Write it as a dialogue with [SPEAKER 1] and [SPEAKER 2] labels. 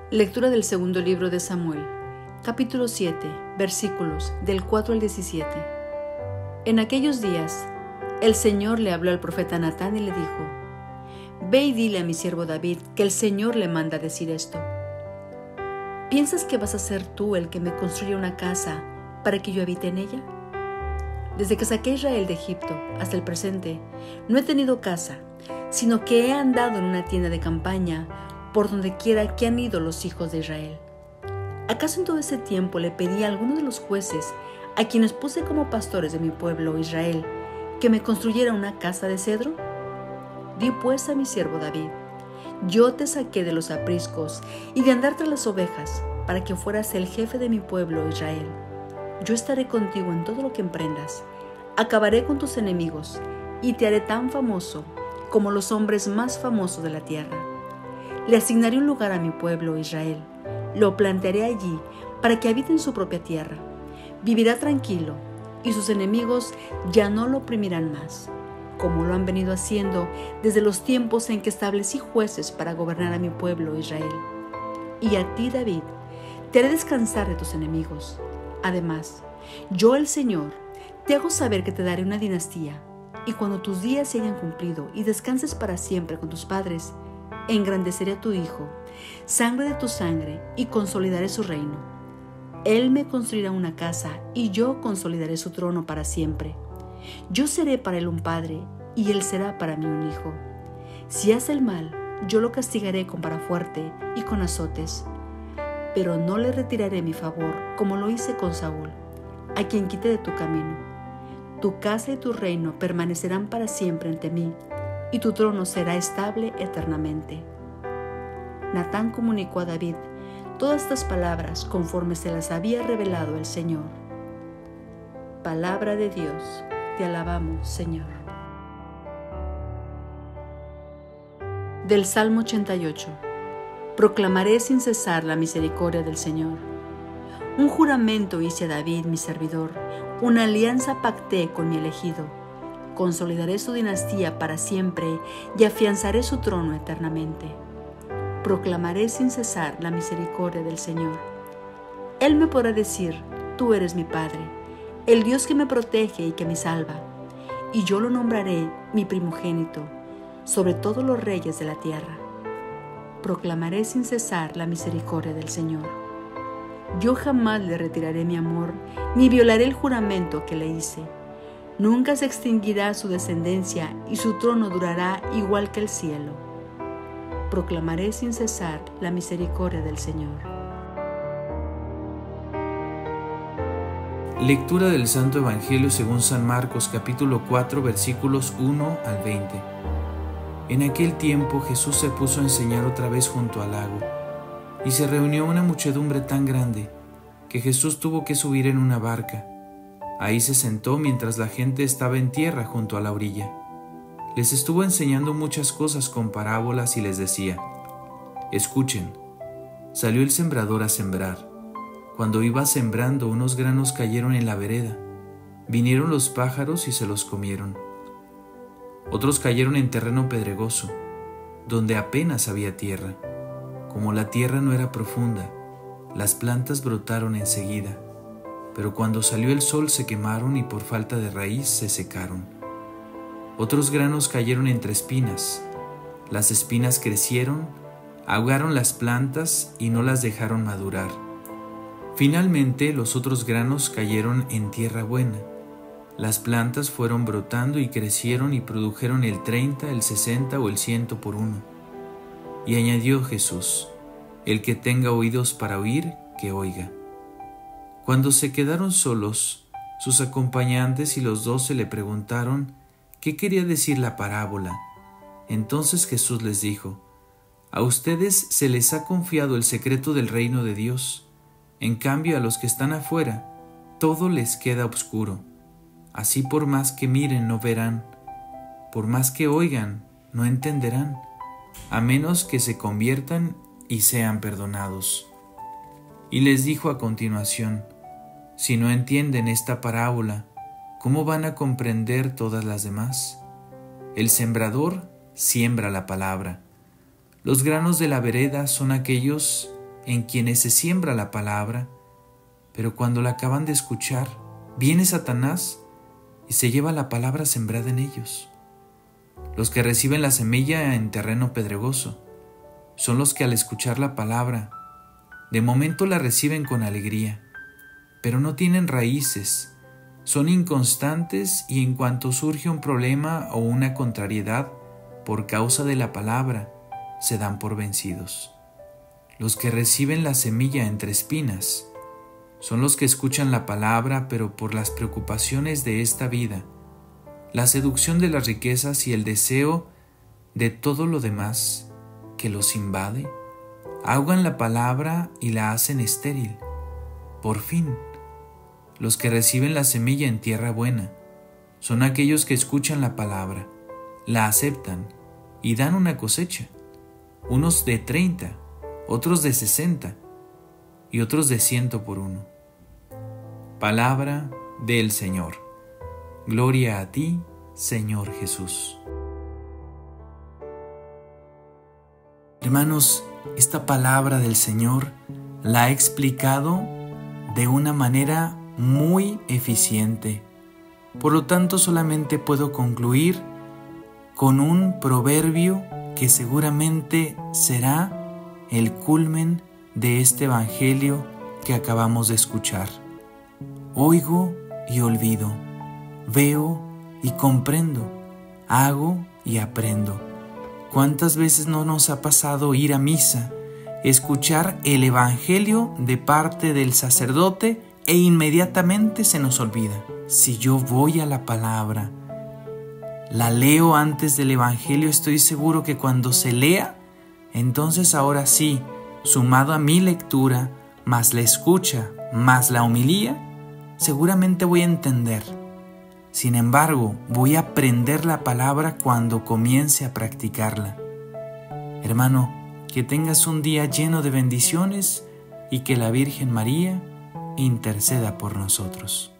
[SPEAKER 1] Lectura del segundo libro de Samuel, capítulo 7, versículos del 4 al 17. En aquellos días, el Señor le habló al profeta Natán y le dijo: Ve y dile a mi siervo David que el Señor le manda decir esto. ¿Piensas que vas a ser tú el que me construya una casa para que yo habite en ella? Desde que saqué a Israel de Egipto hasta el presente, no he tenido casa, sino que he andado en una tienda de campaña por donde quiera que han ido los hijos de Israel. ¿Acaso en todo ese tiempo le pedí a alguno de los jueces, a quienes puse como pastores de mi pueblo Israel, que me construyera una casa de cedro? Di pues a mi siervo David: yo te saqué de los apriscos y de andar tras las ovejas, para que fueras el jefe de mi pueblo Israel. Yo estaré contigo en todo lo que emprendas. Acabaré con tus enemigos y te haré tan famoso como los hombres más famosos de la tierra. Le asignaré un lugar a mi pueblo Israel. Lo plantearé allí para que habite en su propia tierra. Vivirá tranquilo y sus enemigos ya no lo oprimirán más, como lo han venido haciendo desde los tiempos en que establecí jueces para gobernar a mi pueblo Israel. Y a ti, David, te haré descansar de tus enemigos. Además, yo, el Señor, te hago saber que te daré una dinastía, y cuando tus días se hayan cumplido y descanses para siempre con tus padres, engrandeceré a tu hijo, sangre de tu sangre, y consolidaré su reino. Él me construirá una casa, y yo consolidaré su trono para siempre. Yo seré para él un padre, y él será para mí un hijo. Si hace el mal, yo lo castigaré con vara fuerte y con azotes, pero no le retiraré mi favor como lo hice con Saúl, a quien quité de tu camino. Tu casa y tu reino permanecerán para siempre ante mí, y tu trono será estable eternamente. Natán comunicó a David todas estas palabras conforme se las había revelado el Señor. Palabra de Dios, te alabamos, Señor. Del Salmo 88. Proclamaré sin cesar la misericordia del Señor. Un juramento hice a David, mi servidor, una alianza pacté con mi elegido. Consolidaré su dinastía para siempre y afianzaré su trono eternamente. Proclamaré sin cesar la misericordia del Señor. Él me podrá decir: tú eres mi Padre, el Dios que me protege y que me salva. Y yo lo nombraré mi primogénito sobre todos los reyes de la tierra. Proclamaré sin cesar la misericordia del Señor. Yo jamás le retiraré mi amor, ni violaré el juramento que le hice. Nunca se extinguirá su descendencia, y su trono durará igual que el cielo. Proclamaré sin cesar la misericordia del Señor.
[SPEAKER 2] Lectura del Santo Evangelio según San Marcos, capítulo 4, versículos 1 al 20. En aquel tiempo Jesús se puso a enseñar otra vez junto al lago, y se reunió una muchedumbre tan grande que Jesús tuvo que subir en una barca. Ahí se sentó mientras la gente estaba en tierra junto a la orilla. Les estuvo enseñando muchas cosas con parábolas y les decía: escuchen, salió el sembrador a sembrar. Cuando iba sembrando, unos granos cayeron en la vereda. Vinieron los pájaros y se los comieron. Otros cayeron en terreno pedregoso, donde apenas había tierra. Como la tierra no era profunda, las plantas brotaron enseguida, pero cuando salió el sol se quemaron y por falta de raíz se secaron. Otros granos cayeron entre espinas. Las espinas crecieron, ahogaron las plantas y no las dejaron madurar. Finalmente los otros granos cayeron en tierra buena. Las plantas fueron brotando y crecieron y produjeron el 30, el 60 o el 100 por uno. Y añadió Jesús: el que tenga oídos para oír, que oiga. Cuando se quedaron solos, sus acompañantes y los 12 le preguntaron qué quería decir la parábola. Entonces Jesús les dijo: a ustedes se les ha confiado el secreto del reino de Dios. En cambio, a los que están afuera, todo les queda oscuro. Así por más que miren no verán, por más que oigan no entenderán, a menos que se conviertan y sean perdonados. Y les dijo a continuación: si no entienden esta parábola, ¿cómo van a comprender todas las demás? El sembrador siembra la palabra. Los granos de la vereda son aquellos en quienes se siembra la palabra, pero cuando la acaban de escuchar, viene Satanás y se lleva la palabra sembrada en ellos. Los que reciben la semilla en terreno pedregoso son los que al escuchar la palabra, de momento la reciben con alegría, pero no tienen raíces, son inconstantes y en cuanto surge un problema o una contrariedad por causa de la palabra, se dan por vencidos. Los que reciben la semilla entre espinas son los que escuchan la palabra, pero por las preocupaciones de esta vida, la seducción de las riquezas y el deseo de todo lo demás que los invade, ahogan la palabra y la hacen estéril. Por fin, los que reciben la semilla en tierra buena son aquellos que escuchan la palabra, la aceptan y dan una cosecha, unos de 30, otros de 60 y otros de 100 por uno. Palabra del Señor. Gloria a ti, Señor Jesús. Hermanos, esta palabra del Señor la ha explicado de una manera muy eficiente. Por lo tanto, solamente puedo concluir con un proverbio que seguramente será el culmen de este evangelio que acabamos de escuchar. Oigo y olvido, veo y comprendo, hago y aprendo. ¿Cuántas veces no nos ha pasado ir a misa, escuchar el evangelio de parte del sacerdote e inmediatamente se nos olvida? Si yo voy a la palabra, la leo antes del evangelio, estoy seguro que cuando se lea, entonces ahora sí, sumado a mi lectura, más la escucha, más la homilía, seguramente voy a entender. Sin embargo, voy a aprender la palabra cuando comience a practicarla. Hermano, que tengas un día lleno de bendiciones y que la Virgen María interceda por nosotros.